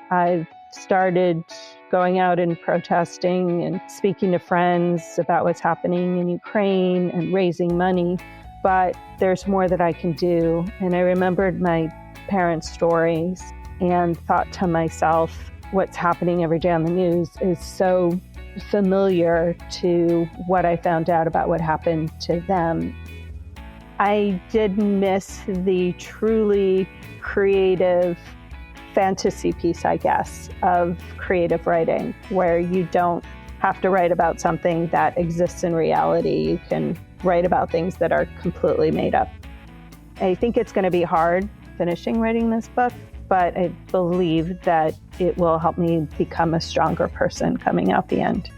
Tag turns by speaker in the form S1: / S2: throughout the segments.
S1: I've started going out and protesting and speaking to friends about what's happening in Ukraine and raising money. But there's more that I can do. And I remembered my parents' stories and thought to myself, what's happening every day on the news is so familiar to what I found out about what happened to them. I did miss the truly creative fantasy piece, I guess, of creative writing, where you don't have to write about something that exists in reality. You can write about things that are completely made up. I think it's going to be hard finishing writing this book, but I believe that it will help me become a stronger person coming out the end.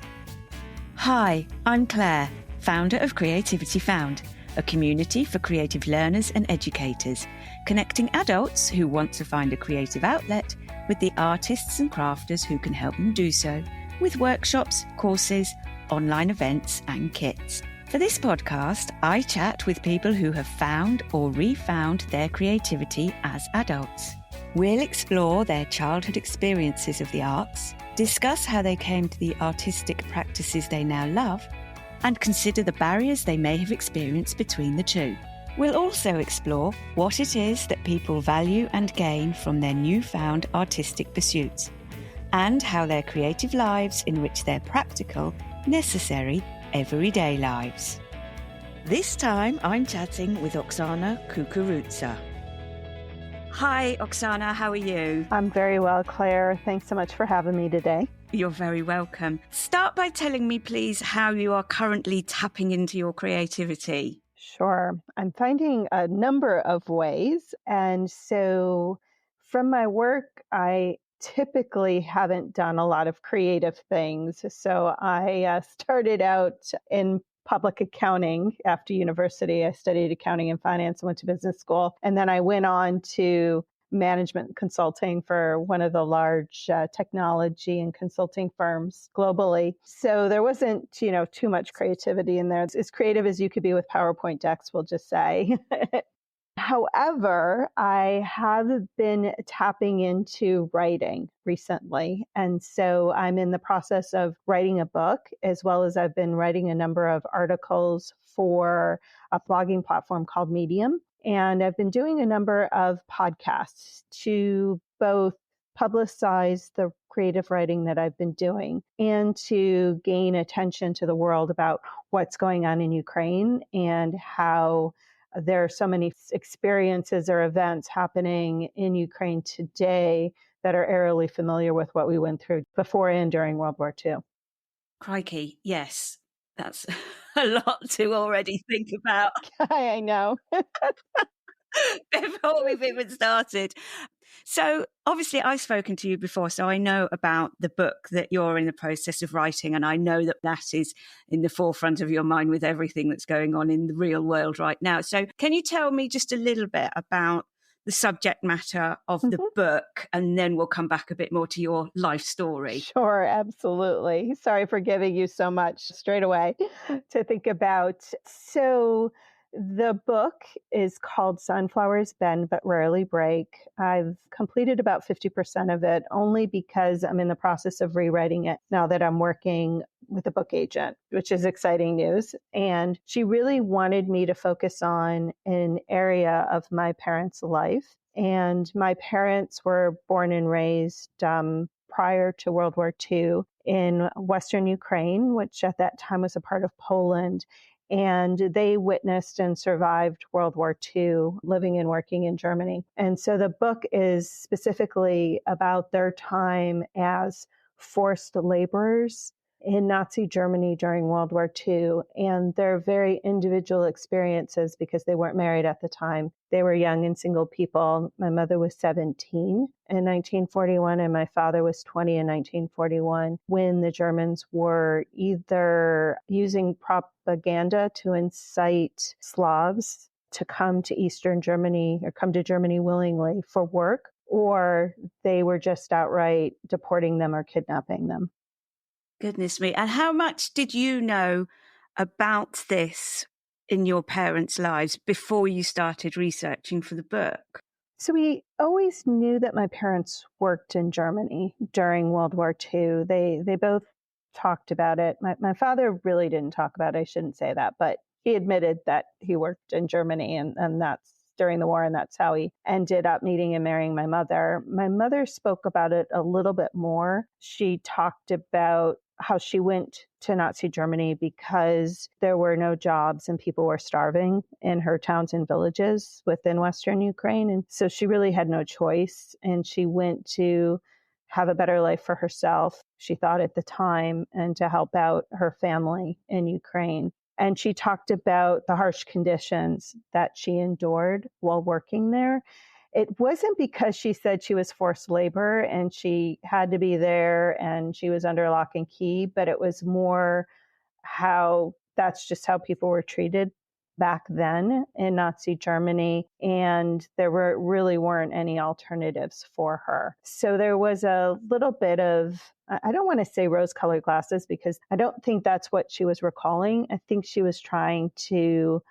S2: Hi, I'm Claire, founder of Creativity Found, a community for creative learners and educators, connecting adults who want to find a creative outlet with the artists and crafters who can help them do so, with workshops, courses, online events and kits. For this podcast, I chat with people who have found or refound their creativity as adults. We'll explore their childhood experiences of the arts, discuss how they came to the artistic practices they now love, and consider the barriers they may have experienced between the two. We'll also explore what it is that people value and gain from their newfound artistic pursuits, and how their creative lives enrich their practical, necessary, everyday lives. This time I'm chatting with Oksana Kukurudza. Hi Oksana, how are you?
S1: I'm very well, Claire. Thanks so much for having me today.
S2: You're very welcome. Start by telling me, please, how you are currently tapping into your creativity.
S1: Sure. I'm finding a number of ways. And so from my work, I typically haven't done a lot of creative things. So I started out in public accounting after university. I studied accounting and finance and went to business school. And then I went on to management consulting for one of the large technology and consulting firms globally. So there wasn't, too much creativity in there. It's as creative as you could be with PowerPoint decks, we'll just say. However, I have been tapping into writing recently. And so I'm in the process of writing a book, as well as I've been writing a number of articles for a blogging platform called Medium. And I've been doing a number of podcasts to both publicize the creative writing that I've been doing and to gain attention to the world about what's going on in Ukraine and how there are so many experiences or events happening in Ukraine today that are eerily familiar with what we went through before and during World War II.
S2: Crikey, yes. That's a lot to already think about.
S1: I know.
S2: Before we've even started. So obviously I've spoken to you before, so I know about the book that you're in the process of writing, and I know that that is in the forefront of your mind with everything that's going on in the real world right now. So can you tell me just a little bit about the subject matter of the book, and then we'll come back a bit more to your life story?
S1: Sure, absolutely. Sorry for giving you so much straight away to think about. So the book is called Sunflowers Bend But Rarely Break. I've completed about 50% of it only because I'm in the process of rewriting it now that I'm working with a book agent, which is exciting news. And she really wanted me to focus on an area of my parents' life. And my parents were born and raised prior to World War II in Western Ukraine, which at that time was a part of Poland. And they witnessed and survived World War II, living and working in Germany. And so the book is specifically about their time as forced laborers in Nazi Germany during World War II, and their very individual experiences because they weren't married at the time. They were young and single people. My mother was 17 in 1941, and my father was 20 in 1941, when the Germans were either using propaganda to incite Slavs to come to Eastern Germany or come to Germany willingly for work, or they were just outright deporting them or kidnapping them.
S2: Goodness me. And how much did you know about this in your parents' lives before you started researching for the book?
S1: So we always knew that my parents worked in Germany during World War II. They both talked about it. My father really didn't talk about it. I shouldn't say that, but he admitted that he worked in Germany, and that's during the war, and that's how he ended up meeting and marrying my mother. My mother spoke about it a little bit more. She talked about how she went to Nazi Germany because there were no jobs and people were starving in her towns and villages within Western Ukraine. And so she really had no choice. And she went to have a better life for herself, she thought at the time, and to help out her family in Ukraine. And she talked about the harsh conditions that she endured while working there. It wasn't because she said she was forced labor and she had to be there and she was under lock and key, but it was more how that's just how people were treated back then in Nazi Germany. And there really weren't any alternatives for her. So there was a little bit of, I don't want to say rose colored glasses because I don't think that's what she was recalling. I think she was trying to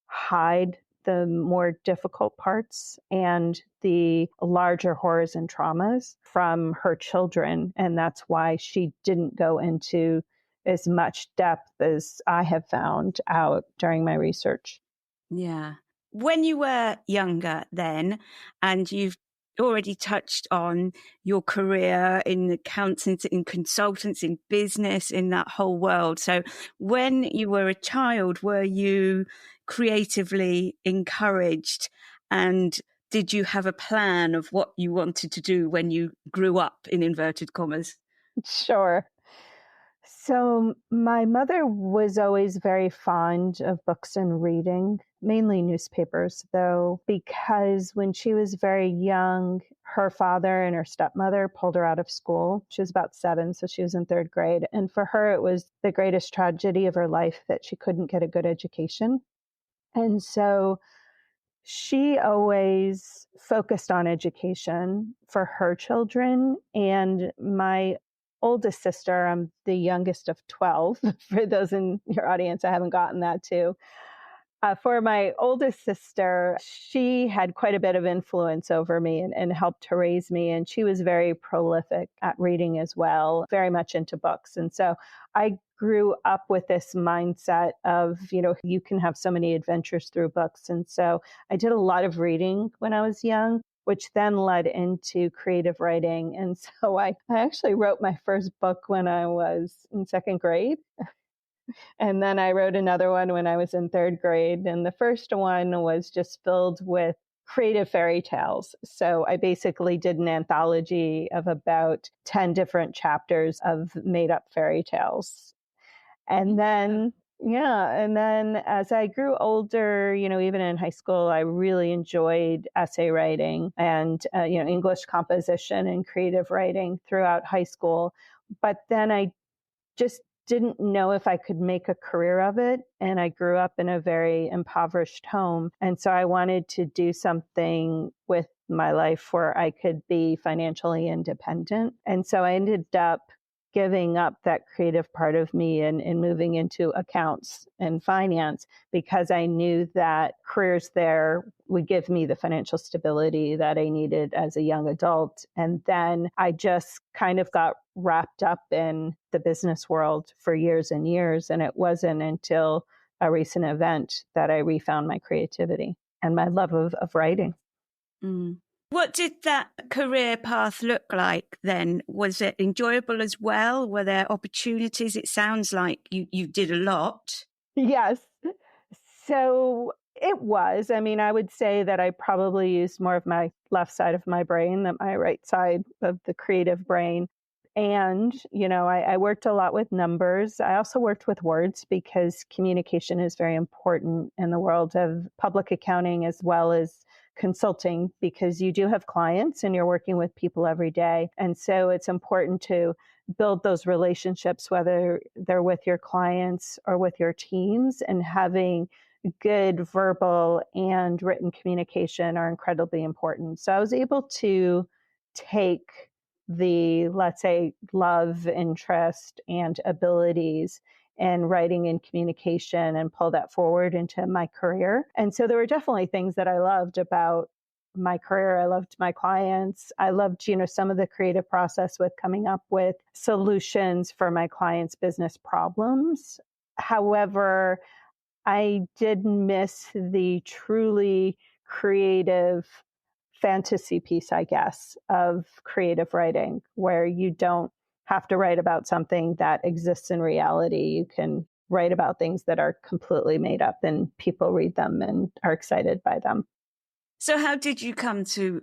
S1: hide the more difficult parts and the larger horrors and traumas from her children. And that's why she didn't go into as much depth as I have found out during my research.
S2: Yeah. When you were younger then, and you've already touched on your career in accountants, in consultants, in business, in that whole world. So when you were a child, were you creatively encouraged, and did you have a plan of what you wanted to do when you grew up, in inverted commas?
S1: Sure. So, my mother was always very fond of books and reading, mainly newspapers, though, because when she was very young, her father and her stepmother pulled her out of school. She was about 7, so she was in 3rd grade. And for her, it was the greatest tragedy of her life that she couldn't get a good education. And so she always focused on education for her children. And my oldest sister, I'm the youngest of 12. For those in your audience, I haven't gotten that too. For my oldest sister, she had quite a bit of influence over me and helped to raise me. And she was very prolific at reading as well, very much into books. And so I grew up with this mindset of, you can have so many adventures through books. And so I did a lot of reading when I was young, which then led into creative writing. And so I actually wrote my first book when I was in 2nd grade. And then I wrote another one when I was in 3rd grade. And the first one was just filled with creative fairy tales. So I basically did an anthology of about 10 different chapters of made up fairy tales. And then, yeah. And then as I grew older, even in high school, I really enjoyed essay writing and, English composition and creative writing throughout high school. But then I just didn't know if I could make a career of it. And I grew up in a very impoverished home. And so I wanted to do something with my life where I could be financially independent. And so I ended up giving up that creative part of me and moving into accounts and finance because I knew that careers there would give me the financial stability that I needed as a young adult. And then I just kind of got wrapped up in the business world for years and years. And it wasn't until a recent event that I refound my creativity and my love of writing.
S2: Mm. What did that career path look like then? Was it enjoyable as well? Were there opportunities? It sounds like you did a lot.
S1: Yes. So it was. I mean, I would say that I probably used more of my left side of my brain than my right side of the creative brain. And, I worked a lot with numbers. I also worked with words because communication is very important in the world of public accounting as well as consulting because you do have clients and you're working with people every day. And so it's important to build those relationships, whether they're with your clients or with your teams, and having good verbal and written communication are incredibly important. So I was able to take the, let's say, love, interest, and abilities in writing and communication and pull that forward into my career. And so there were definitely things that I loved about my career. I loved my clients. I loved, some of the creative process with coming up with solutions for my clients' business problems. However, I did miss the truly creative fantasy piece, I guess, of creative writing, where you don't have to write about something that exists in reality. You can write about things that are completely made up and people read them and are excited by them.
S2: So how did you come to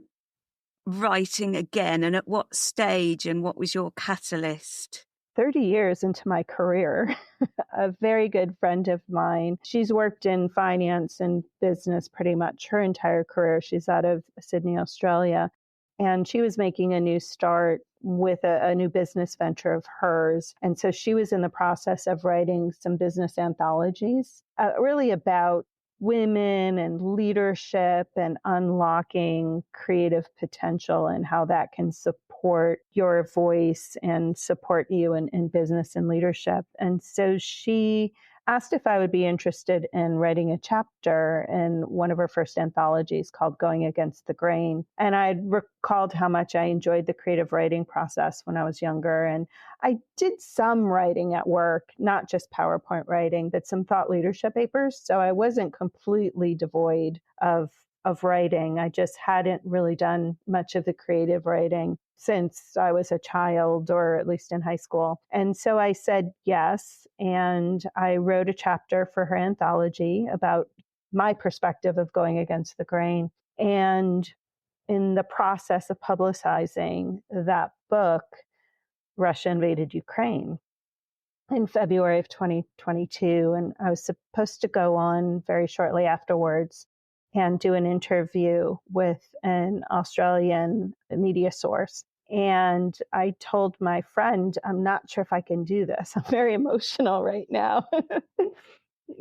S2: writing again, and at what stage, and what was your catalyst?
S1: 30 years into my career, a very good friend of mine, she's worked in finance and business pretty much her entire career. She's out of Sydney, Australia. And she was making a new start with a new business venture of hers. And so she was in the process of writing some business anthologies, really about women and leadership and unlocking creative potential and how that can support your voice and support you in business and leadership. And so she asked if I would be interested in writing a chapter in one of her first anthologies called Going Against the Grain. And I recalled how much I enjoyed the creative writing process when I was younger. And I did some writing at work, not just PowerPoint writing, but some thought leadership papers. So I wasn't completely devoid of writing. I just hadn't really done much of the creative writing since I was a child, or at least in high school. And so I said yes. And I wrote a chapter for her anthology about my perspective of going against the grain. And in the process of publicizing that book, Russia invaded Ukraine in February of 2022. And I was supposed to go on very shortly afterwards and do an interview with an Australian media source. And I told my friend, I'm not sure if I can do this. I'm very emotional right now,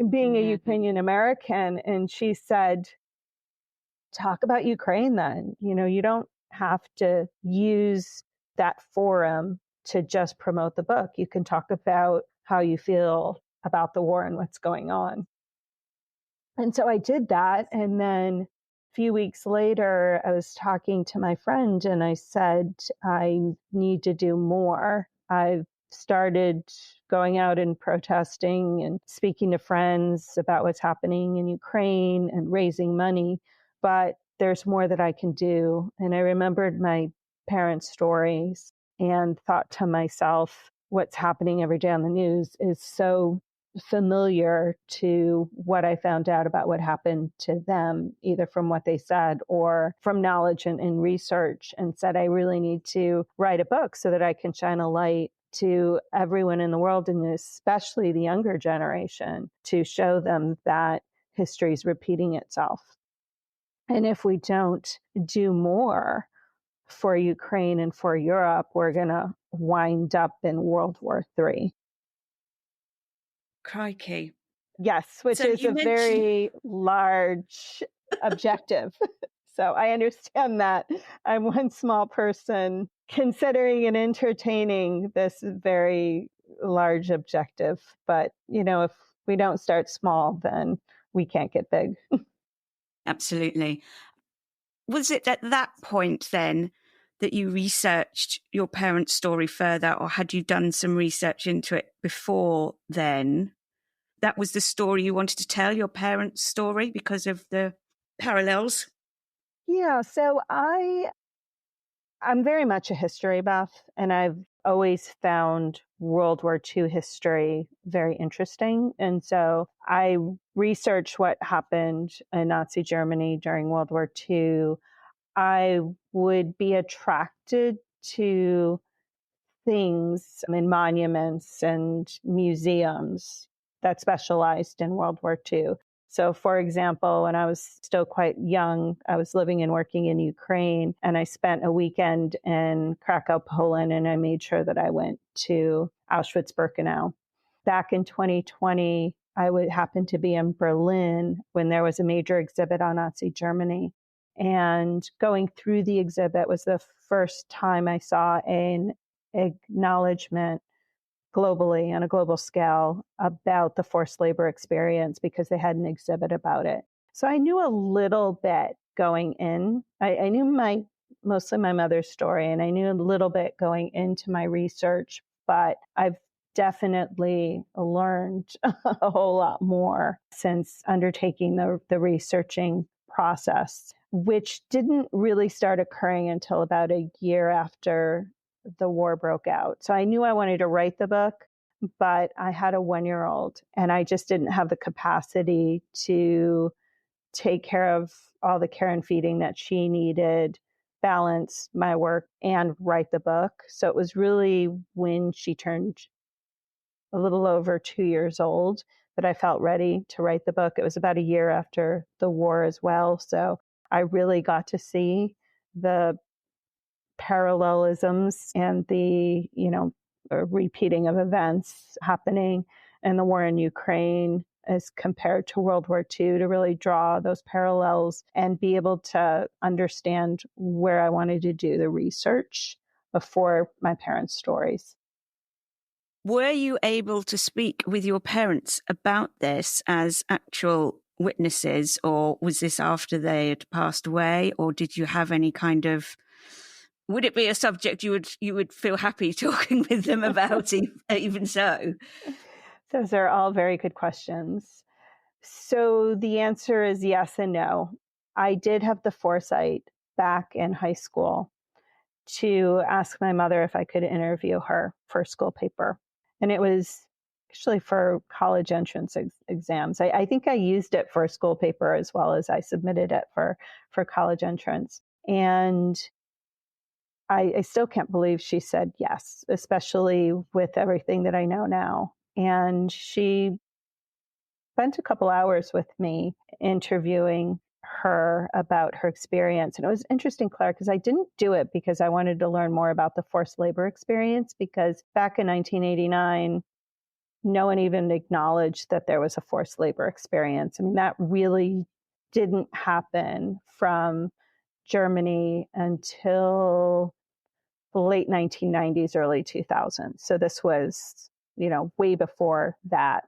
S1: being a Ukrainian American. And she said, talk about Ukraine then. You don't have to use that forum to just promote the book. You can talk about how you feel about the war and what's going on. And so I did that. And then a few weeks later, I was talking to my friend and I said, I need to do more. I've started going out and protesting and speaking to friends about what's happening in Ukraine and raising money, but there's more that I can do. And I remembered my parents' stories and thought to myself, what's happening every day on the news is so familiar to what I found out about what happened to them, either from what they said or from knowledge and research, and said, I really need to write a book so that I can shine a light to everyone in the world, and especially the younger generation, to show them that history is repeating itself. And if we don't do more for Ukraine and for Europe, we're going to wind up in World War III.
S2: Crikey.
S1: Yes, which is a very large objective. So I understand that. I'm one small person considering and entertaining this very large objective. But, if we don't start small, then we can't get big.
S2: Absolutely. Was it at that point then that you researched your parents' story further, or had you done some research into it before then? That was the story you wanted to tell, your parents' story, because of the parallels?
S1: Yeah, so I'm very much a history buff, and I've always found World War II history very interesting. And so I researched what happened in Nazi Germany during World War II. I would be attracted to things in monuments and museums that specialized in World War II. So, for example, when I was still quite young, I was living and working in Ukraine, and I spent a weekend in Krakow, Poland, and I made sure that I went to Auschwitz-Birkenau. Back in 2020, I would happen to be in Berlin when there was a major exhibit on Nazi Germany. And going through the exhibit was the first time I saw an acknowledgement globally on a global scale about the forced labor experience, because they had an exhibit about it. So I knew a little bit going in. I knew mostly my mother's story, and I knew a little bit going into my research, but I've definitely learned a whole lot more since undertaking the researching process, which didn't really start occurring until about a year after the war broke out. So I knew I wanted to write the book, but I had a 1 year old and I just didn't have the capacity to take care of all the care and feeding that she needed, balance my work, and write the book. So it was really when she turned a little over 2 years old that I felt ready to write the book. It was about a year after the war as well. So I really got to see the parallelisms and the, repeating of events happening in the war in Ukraine as compared to World War II, to really draw those parallels and be able to understand where I wanted to do the research before my parents' stories.
S2: Were you able to speak with your parents about this as actual witnesses, or was this after they had passed away, or did you have any kind of, would it be a subject you would feel happy talking with them about even so?
S1: Those are all very good questions. So the answer is yes and no. I did have the foresight back in high school to ask my mother if I could interview her for a school paper. And it was actually for college entrance exams. I think I used it for a school paper as well as I submitted it for college entrance. And I still can't believe she said yes, especially with everything that I know now. And she spent a couple hours with me interviewing her about her experience. And it was interesting, Claire, because I didn't do it because I wanted to learn more about the forced labor experience, because back in 1989, no one even acknowledged that there was a forced labor experience. I mean, that really didn't happen from Germany until the late 1990s, early 2000s. So this was, way before that.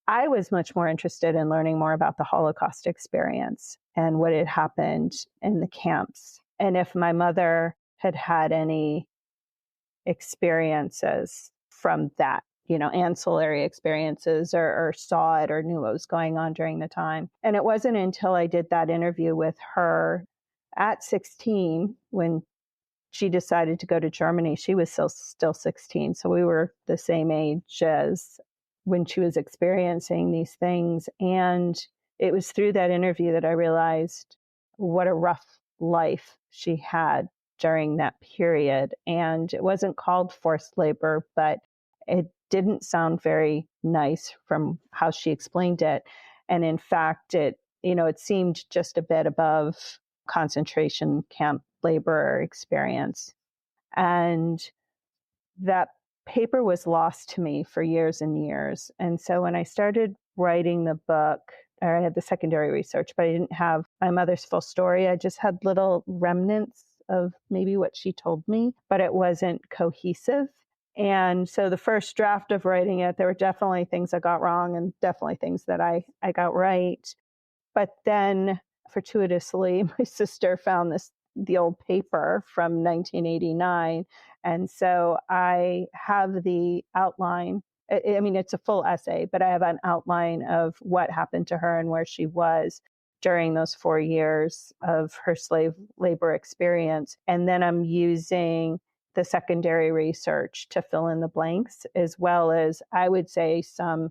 S1: I was much more interested in learning more about the Holocaust experience and what had happened in the camps. And if my mother had had any experiences from that, ancillary experiences, or saw it or knew what was going on during the time. And it wasn't until I did that interview with her at 16, when she decided to go to Germany. She was still 16. So we were the same age as when she was experiencing these things. And it was through that interview that I realized what a rough life she had during that period. And it wasn't called forced labor, but it didn't sound very nice from how she explained it. And in fact, it seemed just a bit above concentration camp labor experience. And that paper was lost to me for years and years. And so when I started writing the book, or I had the secondary research, but I didn't have my mother's full story. I just had little remnants of maybe what she told me, but it wasn't cohesive. And so the first draft of writing it, there were definitely things I got wrong and definitely things that I got right. But then fortuitously, my sister found the old paper from 1989. And so I have the outline. I mean, it's a full essay, but I have an outline of what happened to her and where she was during those 4 years of her slave labor experience. And then I'm using the secondary research to fill in the blanks, as well as, I would say, some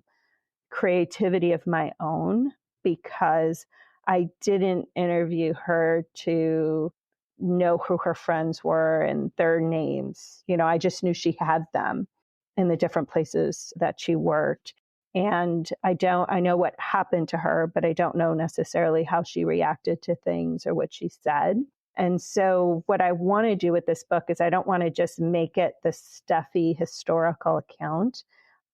S1: creativity of my own, because I didn't interview her to know who her friends were and their names. I just knew she had them in the different places that she worked. And I know what happened to her, but I don't know necessarily how she reacted to things or what she said. And so what I want to do with this book is I don't want to just make it the stuffy historical account.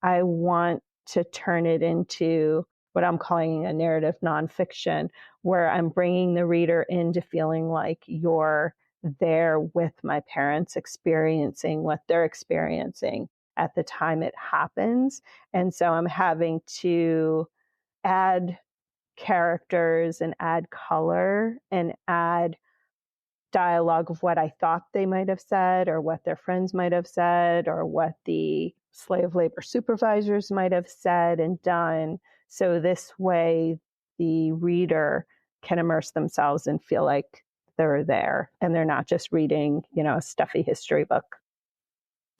S1: I want to turn it into what I'm calling a narrative nonfiction, where I'm bringing the reader into feeling like you're there with my parents, experiencing what they're experiencing at the time it happens. And so I'm having to add characters and add color and add dialogue of what I thought they might have said or what their friends might have said or what the slave labor supervisors might have said and done. So this way, the reader can immerse themselves and feel like they're there and they're not just reading, a stuffy history book.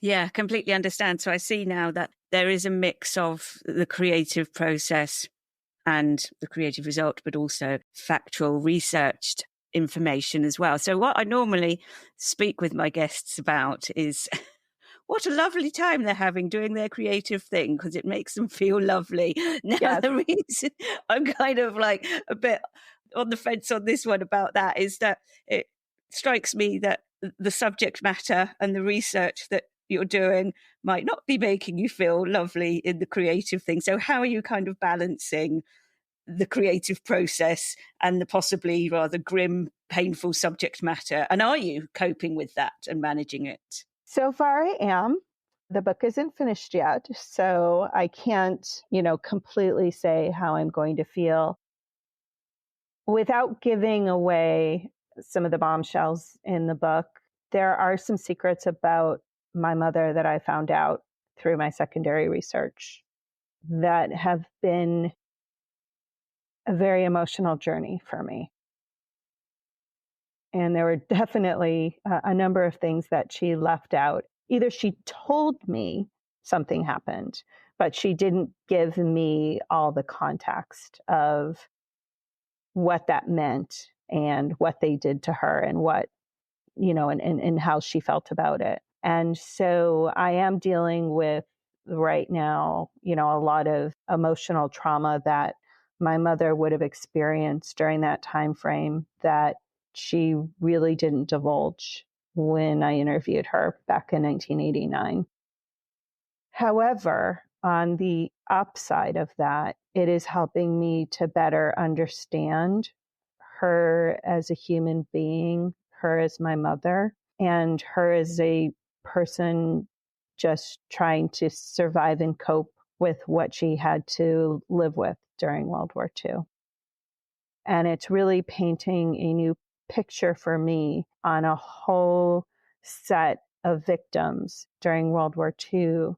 S2: Yeah, completely understand. So I see now that there is a mix of the creative process and the creative result, but also factual, researched information as well. So what I normally speak with my guests about is what a lovely time they're having doing their creative thing, because it makes them feel lovely. Now,
S1: Yes.
S2: the reason I'm kind of like a bit on the fence on this one about that is that it strikes me that the subject matter and the research that you're doing might not be making you feel lovely in the creative thing. So how are you kind of balancing the creative process and the possibly rather grim, painful subject matter? And are you coping with that and managing it?
S1: So far, I am. The book isn't finished yet, so I can't, completely say how I'm going to feel without giving away some of the bombshells in the book. There are some secrets about my mother that I found out through my secondary research that have been a very emotional journey for me. And there were definitely a number of things that she left out. Either she told me something happened, but she didn't give me all the context of what that meant and what they did to her and what, and how she felt about it. And so I am dealing with right now, a lot of emotional trauma that my mother would have experienced during that time frame that she really didn't divulge when I interviewed her back in 1989. However, on the upside of that, it is helping me to better understand her as a human being, her as my mother, and her as a person just trying to survive and cope with what she had to live with during World War II. And it's really painting a new picture for me on a whole set of victims during World War II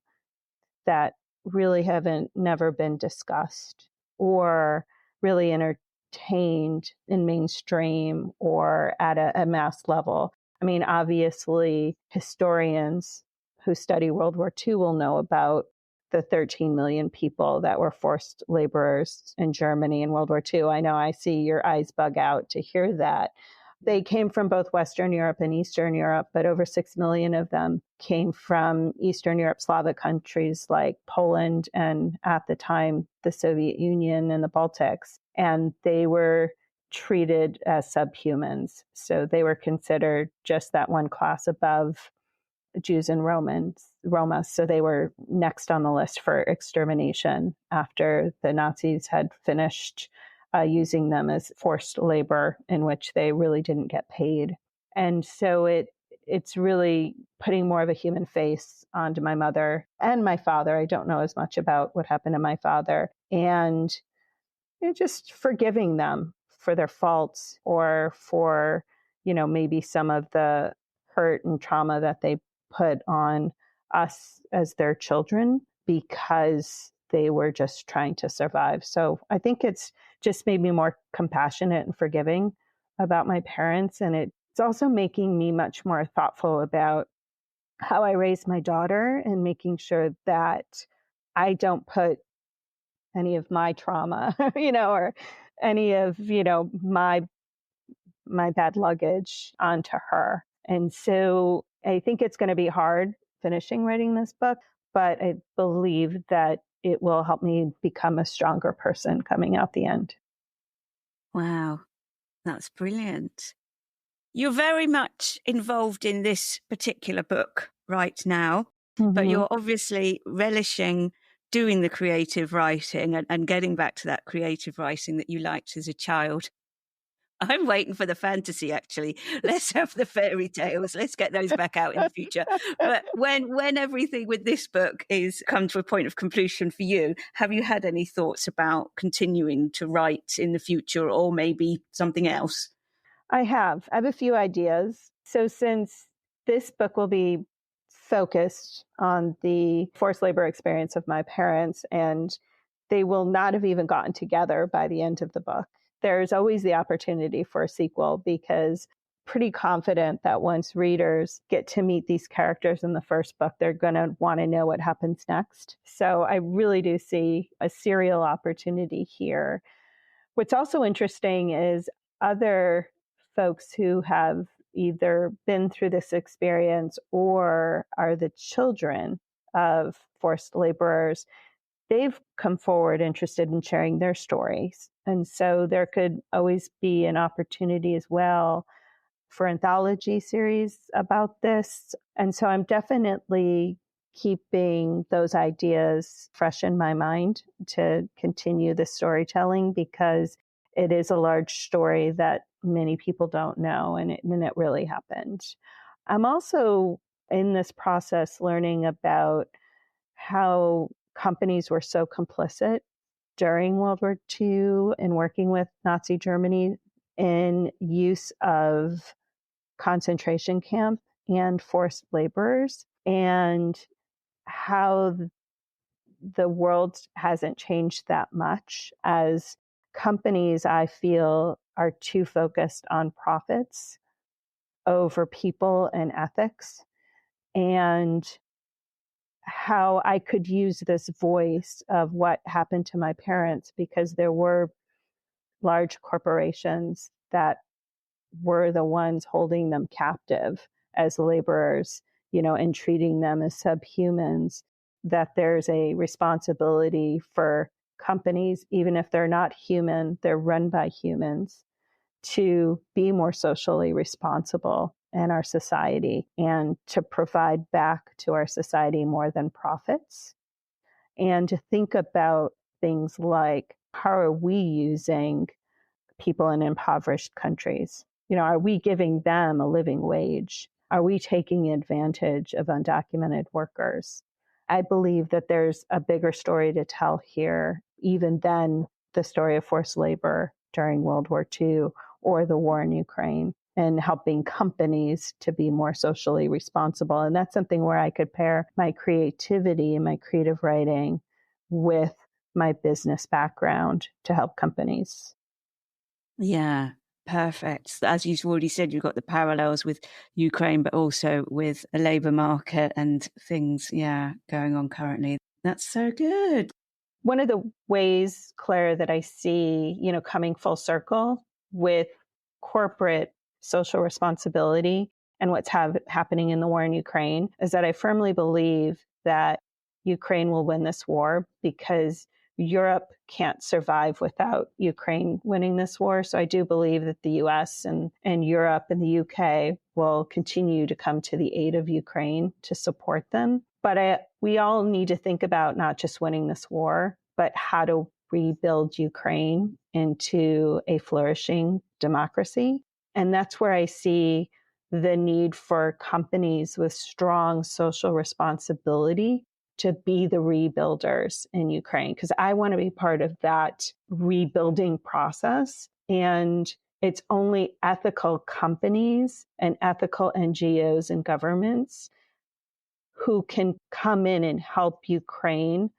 S1: that really haven't never been discussed or really entertained in mainstream or at a mass level. I mean, obviously, historians who study World War II will know about the 13 million people that were forced laborers in Germany in World War II. I know I see your eyes bug out to hear that. They came from both Western Europe and Eastern Europe, but over 6 million of them came from Eastern Europe, Slavic countries like Poland and at the time, the Soviet Union and the Baltics. And they were treated as subhumans. So they were considered just that one class above Jews and Roma. So they were next on the list for extermination after the Nazis had finished using them as forced labor in which they really didn't get paid. And so it's really putting more of a human face onto my mother and my father. I don't know as much about what happened to my father. And just forgiving them for their faults or for, maybe some of the hurt and trauma that they put on us as their children because they were just trying to survive. So I think it's just made me more compassionate and forgiving about my parents. And it's also making me much more thoughtful about how I raise my daughter and making sure that I don't put any of my trauma, or any of, my bad luggage onto her. And so I think it's going to be hard finishing writing this book, but I believe that it will help me become a stronger person coming out the end.
S2: Wow, that's brilliant. You're very much involved in this particular book right now, but
S1: Mm-hmm.
S2: you're obviously relishing doing the creative writing and getting back to that creative writing that you liked as a child. I'm waiting for the fantasy, actually. Let's have the fairy tales. Let's get those back out in the future. But when everything with this book is come to a point of completion for you, have you had any thoughts about continuing to write in the future or maybe something else?
S1: I have. I have a few ideas. So since this book will be focused on the forced labor experience of my parents, and they will not have even gotten together by the end of the book, there's always the opportunity for a sequel because pretty confident that once readers get to meet these characters in the first book, they're going to want to know what happens next. So I really do see a serial opportunity here. What's also interesting is other folks who have either been through this experience or are the children of forced laborers, they've come forward interested in sharing their stories. And so there could always be an opportunity as well for anthology series about this. And so I'm definitely keeping those ideas fresh in my mind to continue the storytelling because it is a large story that many people don't know, and it really happened. I'm also in this process learning about how companies were so complicit during World War II in working with Nazi Germany in use of concentration camp and forced laborers, and how the world hasn't changed that much as companies, I feel, are too focused on profits over people and ethics, and how I could use this voice of what happened to my parents because there were large corporations that were the ones holding them captive as laborers, and treating them as subhumans, that there's a responsibility for companies, even if they're not human, they're run by humans, to be more socially responsible in our society and to provide back to our society more than profits. And to think about things like how are we using people in impoverished countries? Are we giving them a living wage? Are we taking advantage of undocumented workers? I believe that there's a bigger story to tell here, even than the story of forced labor during World War II or the war in Ukraine, and helping companies to be more socially responsible. And that's something where I could pair my creativity and my creative writing with my business background to help companies.
S2: Yeah, perfect. As you've already said, you've got the parallels with Ukraine, but also with a labour market and things, going on currently. That's so good.
S1: One of the ways, Claire, that I see, coming full circle with corporate social responsibility and what's happening in the war in Ukraine is that I firmly believe that Ukraine will win this war because Europe can't survive without Ukraine winning this war. So I do believe that the US and Europe and the UK will continue to come to the aid of Ukraine to support them. But we all need to think about not just winning this war, but how to rebuild Ukraine into a flourishing democracy. And that's where I see the need for companies with strong social responsibility to be the rebuilders in Ukraine, because I want to be part of that rebuilding process. And it's only ethical companies and ethical NGOs and governments who can come in and help Ukraine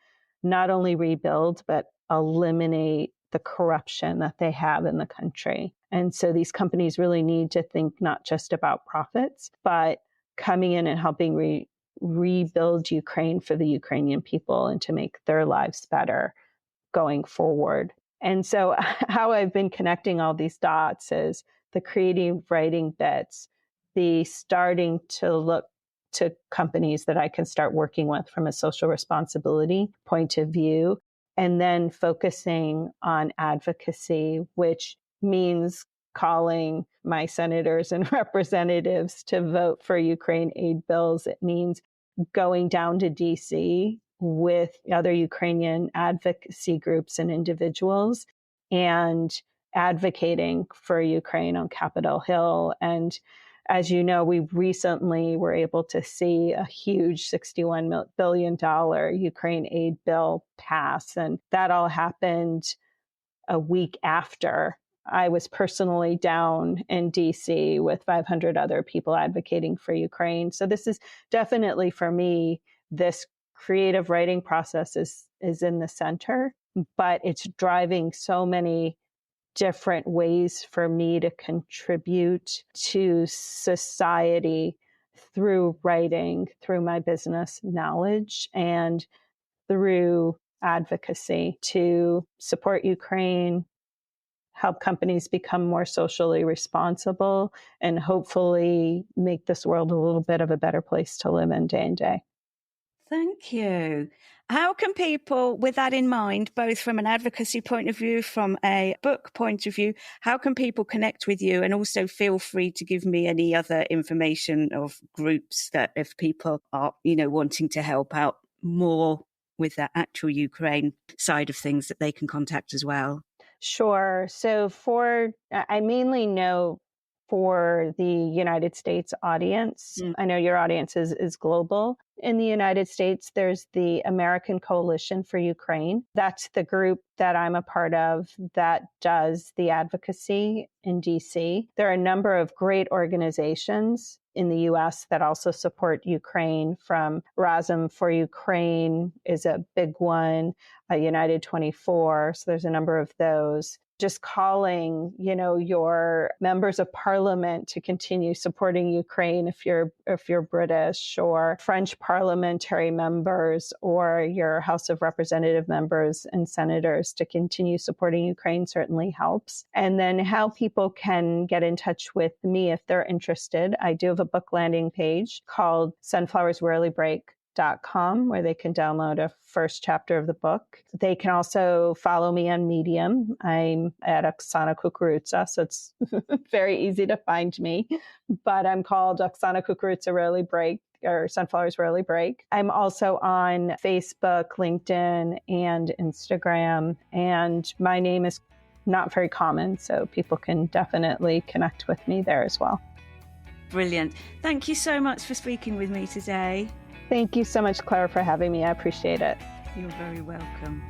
S1: not only rebuild, but eliminate the corruption that they have in the country. And so these companies really need to think not just about profits, but coming in and helping rebuild Ukraine for the Ukrainian people and to make their lives better going forward. And so how I've been connecting all these dots is the creative writing bits, the starting to look to companies that I can start working with from a social responsibility point of view, and then focusing on advocacy, which means calling my senators and representatives to vote for Ukraine aid bills. It means going down to DC with other Ukrainian advocacy groups and individuals and advocating for Ukraine on Capitol Hill. And as you know, we recently were able to see a huge $61 billion Ukraine aid bill pass. And that all happened a week after I was personally down in DC with 500 other people advocating for Ukraine. So this is definitely, for me, this creative writing process is in the center, but it's driving so many different ways for me to contribute to society through writing, through my business knowledge, and through advocacy to support Ukraine, help companies become more socially responsible, and hopefully make this world a little bit of a better place to live in day and day.
S2: Thank you. How can people, with that in mind, both from an advocacy point of view, from a book point of view, how can people connect with you? And also feel free to give me any other information of groups that if people are, wanting to help out more with the actual Ukraine side of things, that they can contact as well.
S1: Sure. So I mainly know for the United States audience. I know your audience is global. In the United States, there's the American Coalition for Ukraine. That's the group that I'm a part of that does the advocacy in DC. There are a number of great organizations in the US that also support Ukraine, from Razum for Ukraine is a big one, United 24. So there's a number of those. Just calling, your members of parliament to continue supporting Ukraine if you're British, or French parliamentary members, or your House of Representative members and senators to continue supporting Ukraine certainly helps. And then how people can get in touch with me if they're interested. I do have a book landing page called sunflowersrarelybreak.com, where they can download a first chapter of the book. They can also follow me on Medium. I'm at Oksana Kukurudza, so it's very easy to find me. But I'm called Oksana Kukurudza Rarely Break, or Sunflowers Rarely Break. I'm also on Facebook, LinkedIn, and Instagram. And my name is not very common, so people can definitely connect with me there as well.
S2: Brilliant. Thank you so much for speaking with me today.
S1: Thank you so much, Claire, for having me. I appreciate it.
S2: You're very welcome.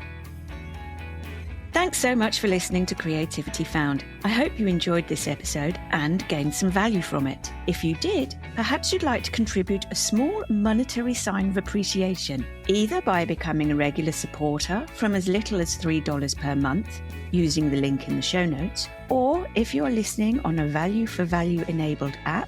S2: Thanks so much for listening to Creativity Found. I hope you enjoyed this episode and gained some value from it. If you did, perhaps you'd like to contribute a small monetary sign of appreciation, either by becoming a regular supporter from as little as $3 per month, using the link in the show notes, or if you're listening on a value for value enabled app,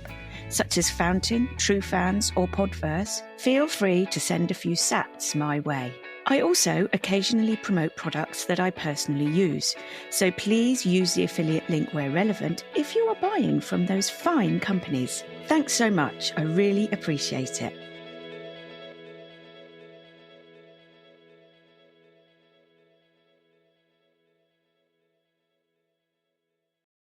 S2: such as Fountain, TrueFans, or Podverse, feel free to send a few sats my way. I also occasionally promote products that I personally use, so please use the affiliate link where relevant if you are buying from those fine companies. Thanks so much, I really appreciate it.